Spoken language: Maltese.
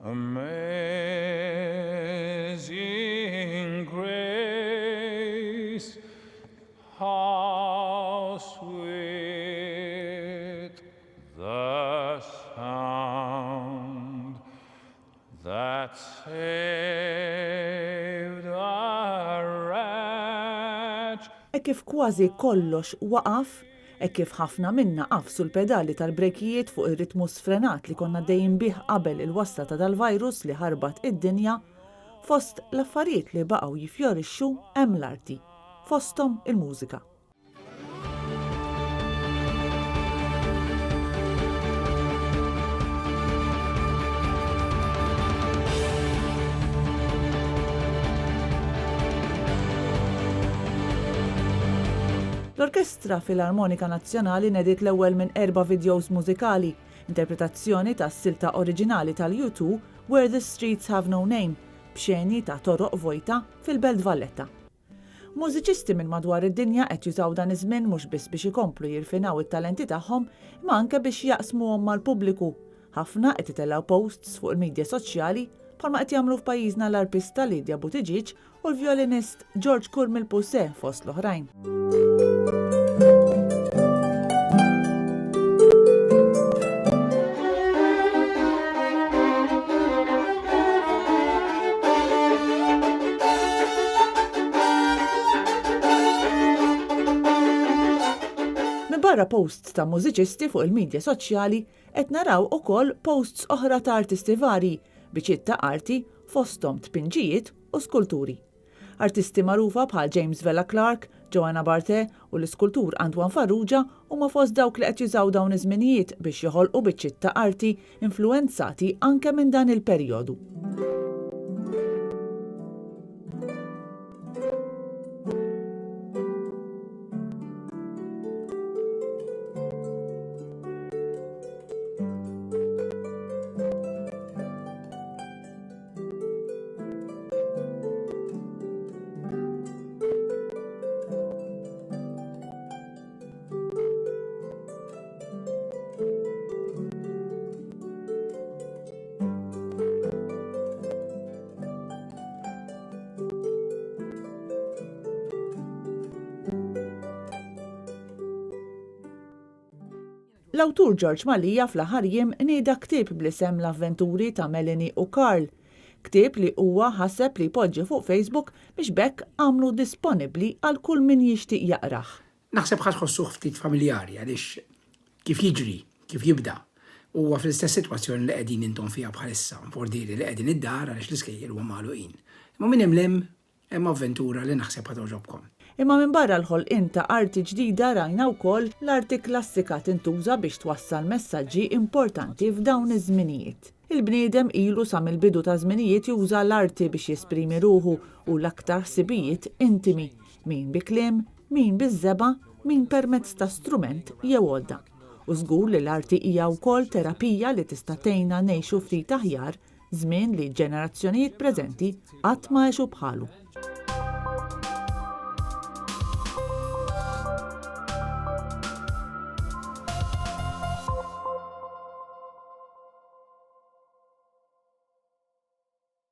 Amazing grace, how sweet the sound that saved a wretch. Kif kważi kollox waqaf, kif ħafna minna qafsu l-pedali tal-brekijiet fuq ir-ritmu sfrenat li konna dejjem bih qabel il-wasla tal-virus li ħarbat id-dinja, fost l-affarijiet li baqgħu jifjorixxu hemm l-arti, fosthom il-mużika. L-Orkestra Filarmonika Nazzjonali nediet l-ewwel minn 4 videos mużikali, interpretazzjoni tas-silta oriġinali tal-U2 Where the Streets Have No Name, b'xeni ta' toroq vojta fil-Belt Valletta. Mużiċisti minn madwar id-dinja qed jużaw dan iż-żmien mhux biss biex ikomplu jirfinaw it-talenti tagħhom, imma anke biex jaqsmuhom mal-pubbliku. Ħafna qed itellgħu posts fuq il-midja soċjali bħalma qed jagħmlu f'pajjiżna l-arpista Lidja Buttigieg u l-vjolinist George Kurmil-Poussey fost l-oħrajn. Barra posts ta' mużiċisti fuq il-midja soċjali qed naraw ukoll posts oħra ta' artisti varji biċiet ta' arti fosthom tpinġijiet u skulturi. Artisti magħrufa bħal James Vella Clark, Joanna Barthe u l-iskultur Antoine Farrugia huma fost dawk li qed jużaw dawn iż-żminijiet biex joħolqu biċċiet ta' arti influenzati anke minn dan il-perjodu. L-awtur George Malija fl-aħħar jiem nieda ktieb bl-isem L-Avventuri ta' Melanie u Carl. Ktieb li huwa ħaseb li jpoġġi fuq Facebook biex bekk għamlu disponibbli għal kull min jixtieq jaqrah. Naħseb ħadd ħossuh ftit familjari għaliex kif jiġri, kif jibda. Huwa fl-istess sitwazzjoni li qegħdin intom fiha bħalissa, bordieri li qegħdin id-dar għaliex l-iskejjel huwa magħluqin. Imma minn hemm avventura li naħseb ħad toġobkom. Imma minn barra l-ħolqien ta' arti ġdida rajna wkoll l-arti klassika tintuża biex twassal messaġġi importanti f'dawn iż-żminijiet. Il-bniedem ilu sa mill-bidu ta' żminijiet juża l-arti biex jesprimi ruħu u l-aktar ħsibijiet intimi, min bi kliem, min biż-żeba, min permezz ta' strument jew għodda. U żgur li l-arti hija wkoll terapija li tista' tgħinna ngħixu ftit aħjar żmien li ġenerazzjonijiet preżenti qatt ma għexu bħalu.